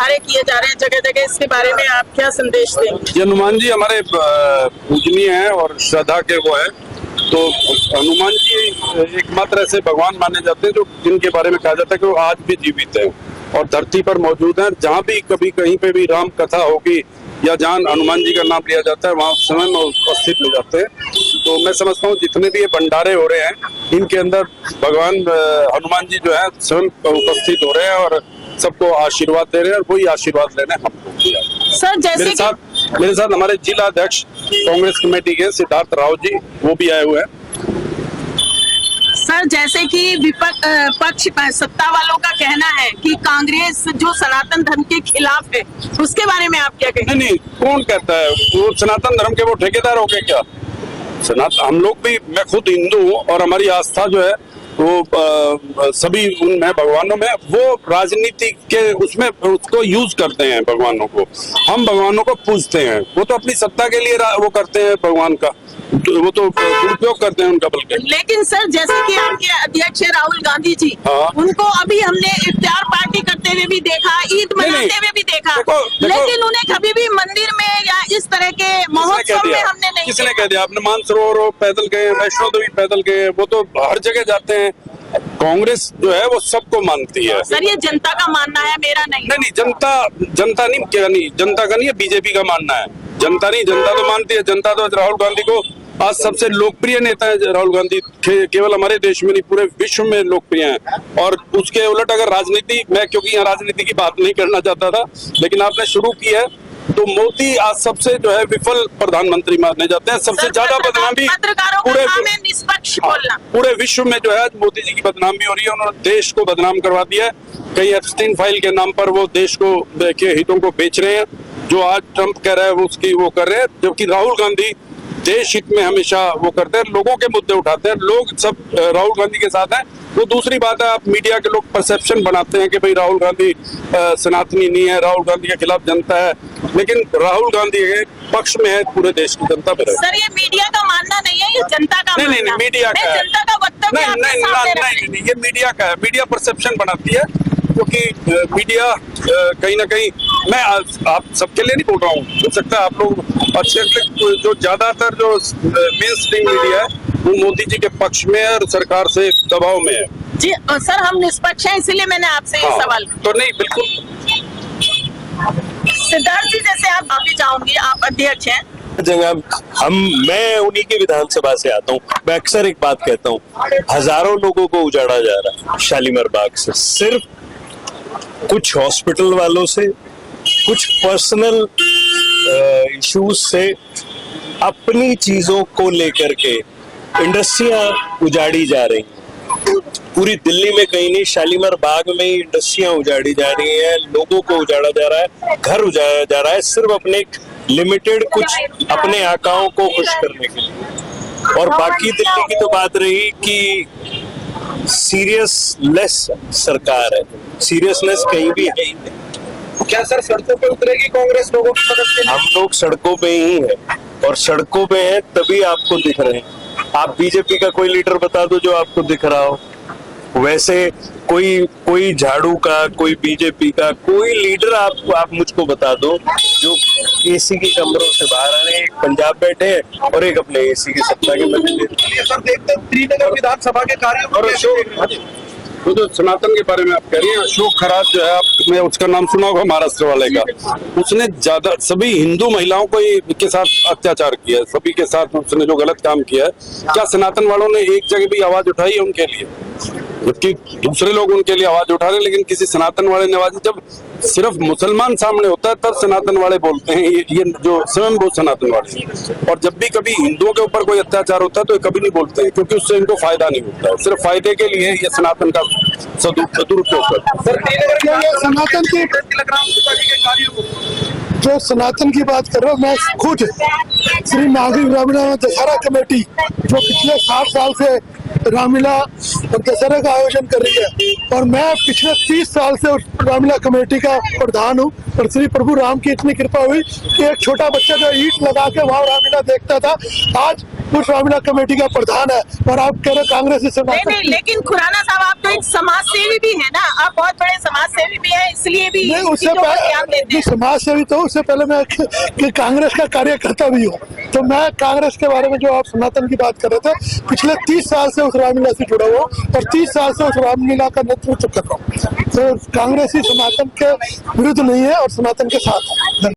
बंटारे किए जा रहे हैं जगह जगह, इसके बारे में आप क्या संदेश देंगे? ये हनुमान जी हमारे पूजनीय हैं और श्रद्धा के वो है। तो हनुमान जी एकमात्र ऐसे भगवान माने जाते हैं जो जिनके बारे में कहा जाता है कि वो आज भी जीवित हैं और धरती पर मौजूद हैं। जहाँ भी कभी कहीं पे भी राम कथा होगी या जहाँ हनुमान जी का नाम लिया जाता है वहाँ स्वयं उपस्थित हो जाते हैं। तो मैं समझता हूँ जितने भी ये भंडारे हो रहे हैं इनके अंदर भगवान हनुमान जी जो है स्वयं उपस्थित हो रहे हैं और सबको आशीर्वाद दे रहे हैं और वही आशीर्वाद लेने हम लोग। सर जैसे मेरे साथ हमारे जिला अध्यक्ष कांग्रेस कमेटी के सिद्धार्थ राव जी वो भी आए हुए हैं। सर जैसे कि पक्ष सत्ता वालों का कहना है कि कांग्रेस जो सनातन धर्म के खिलाफ है, उसके बारे में आप क्या कहेंगे? नहीं, कौन कहता है वो सनातन धर्म के वो ठेकेदार हो गए क्या? हम लोग भी, मैं खुद हिंदू हूँ और हमारी आस्था जो है वो सभी उनमें भगवानों में, वो राजनीति के उसमें उसको यूज करते हैं भगवानों को। हम भगवानों को पूजते हैं, वो तो अपनी सत्ता के लिए वो करते हैं भगवान का, वो तो दुरुपयोग करते हैं उनका बल्कि। लेकिन सर जैसे कि आपके अध्यक्ष राहुल गांधी जी, उनको अभी हमने इफ्तार पार्टी करते हुए भी देखा, ईद मनाते हुए भी देखा, लेकिन उन्हें कभी भी मंदिर में या इस तरह के महोत्सव में हमने नहीं। किसने कह दिया? आपने मानसरोवर पैदल गए, वैष्णो देवी पैदल गए, वो तो हर जगह जाते हैं। कांग्रेस जो है वो सबको मानती है। सर ये जनता का मानना है, मेरा नहीं। जनता नहीं, क्या नहीं, जनता का नहीं है, बीजेपी का मानना है। जनता नहीं, जनता तो मानती है। जनता तो राहुल गांधी को आज सबसे लोकप्रिय नेता है। राहुल गांधी केवल हमारे देश में नहीं पूरे विश्व में लोकप्रिय हैं। और उसके उलट अगर राजनीति, मैं क्योंकि यहाँ राजनीति की बात नहीं करना चाहता था, लेकिन आपने शुरू की है, तो मोदी आज सबसे जो है विफल प्रधानमंत्री माने जाते हैं। सबसे ज्यादा बदनामी पूरे विश्व में जो है आज मोदी जी की बदनामी हो रही है। उन्होंने देश को बदनाम करवा दिया है। कई एप्स्टीन फाइल के नाम पर वो देश को के हितों को बेच रहे हैं। जो आज ट्रंप कह रहा है वो उसकी वो कर रहे हैं, जबकि राहुल गांधी देश हित में हमेशा वो करते हैं, लोगों के मुद्दे उठाते हैं। लोग सब राहुल गांधी के साथ हैं। वो दूसरी बात है, आप मीडिया के लोग परसेप्शन बनाते हैं कि भाई राहुल गांधी सनातनी नहीं है, राहुल गांधी के खिलाफ जनता है, लेकिन राहुल गांधी के पक्ष में है पूरे देश की जनता पे। सर ये मीडिया का मानना नहीं है, ये जनता का मानना है। नहीं, मीडिया का है। जनता का वक्तव्य नहीं, ये मीडिया का है। मीडिया परसेप्शन बनाती है, क्योंकि मीडिया कहीं ना कहीं, मैं आप सबके लिए नहीं बोल रहा हूँ, हो सकता है आप लोग अच्छे, जो ज्यादातर जो मेन स्ट्रीम मीडिया है वो मोदी जी के पक्ष में है और सरकार से दबाव में है। जी सर, हम निष्पक्ष हैं, इसीलिए मैंने आपसे ये सवाल। तो नहीं, बिल्कुल। सिद्धार्थ जी जैसे आप माफी चाहूंगी, आप अध्यक्ष हैं। मैं उन्हीं की विधानसभा से आता हूँ। मैं अक्सर एक बात कहता हूँ, हजारों लोगों को उजाड़ा जा रहा है शालीमार बाग से, सिर्फ कुछ हॉस्पिटल वालों से, कुछ पर्सनल इश्यूज से, अपनी चीजों को लेकर के इंडस्ट्रियां उजाड़ी जा रही हैं। पूरी दिल्ली में कहीं नहीं, शालीमार बाग में इंडस्ट्रियां उजाड़ी जा रही हैं, लोगों को उजाड़ा जा रहा है, घर उजाड़ा जा रहा है, सिर्फ अपने लिमिटेड कुछ अपने आकाओं को खुश करने के लिए। और बाकी दिल्ली की तो बात रही कि सीरियसनेस सरकार है, सीरियसनेस कहीं भी है ही नहीं। क्या सर सड़कों पे उतरेगी कांग्रेस लोगों की मदद के लिए? हम लोग सड़कों पे ही हैं और सड़कों पे हैं तभी आपको दिख रहे हैं। आप बीजेपी का कोई लीडर बता दो जो आपको दिख रहा हो। वैसे कोई झाड़ू का, कोई बीजेपी का कोई लीडर आप मुझको बता दो जो एसी के कमरों से बाहर आ रहे हैं। एक पंजाब बैठे हैं और एक अपने एसी की सत्ता के मजे ले रहे हैं। सर देखते हैं श्रीनगर विधानसभा के कार्य वो जो सनातन के बारे में आप कह रही हैं, अशोक खरात जो है, आपने उसका नाम सुना होगा, महाराष्ट्र वाले का। उसने ज्यादा सभी हिंदू महिलाओं को के साथ अत्याचार किया है, सभी के साथ उसने जो गलत काम किया है। क्या सनातन वालों ने एक जगह भी आवाज उठाई है उनके लिए? जबकि दूसरे लोग उनके लिए आवाज उठा रहे हैं, लेकिन किसी सनातन वाले ने आवाज, जब सिर्फ मुसलमान सामने होता है तब सनातन वाले बोलते हैं, ये जो स्वयं वो सनातन वाले। और जब भी कभी हिंदुओं के ऊपर कोई अत्याचार होता है तो ये कभी नहीं बोलते हैं, क्योंकि उससे इनको फायदा नहीं होता है, सिर्फ फायदे के लिए ये सनातन का दुरुपयोग करते हैं। सनातन की जो सनातन की बात कर रहा हूँ, मैं खुद श्री नागरिक रामलीला दशहरा कमेटी जो पिछले 60 साल से रामलीला और दशहरा का आयोजन कर रही है, और मैं पिछले 30 साल से उस रामलीला कमेटी का प्रधान हूँ। और श्री प्रभु राम की इतनी कृपा हुई कि एक छोटा बच्चा जो ईंट लगा के वहाँ रामलीला देखता था, आज उस रामलीला कमेटी का प्रधान है, और आप कह रहे कांग्रेस से नहीं, लेकिन खुराना साहब आप तो एक समाज सेवी भी है ना, आप बहुत बड़े समाज सेवी भी है, इसलिए भी नहीं, इन उससे चीजों पर ध्यान देते पहले हैं। समाज सेवी तो उससे पहले मैं कि कांग्रेस का कार्यकर्ता भी हूँ, तो मैं कांग्रेस के बारे में जो आप सनातन की बात कर रहे थे, पिछले 30 साल से उस रामलीला से जुड़ा हुआ और 30 साल से उस रामलीला का नेतृत्व कर रहा हूँ। तो कांग्रेस ही सनातन के विरुद्ध नहीं है और सनातन के साथ है।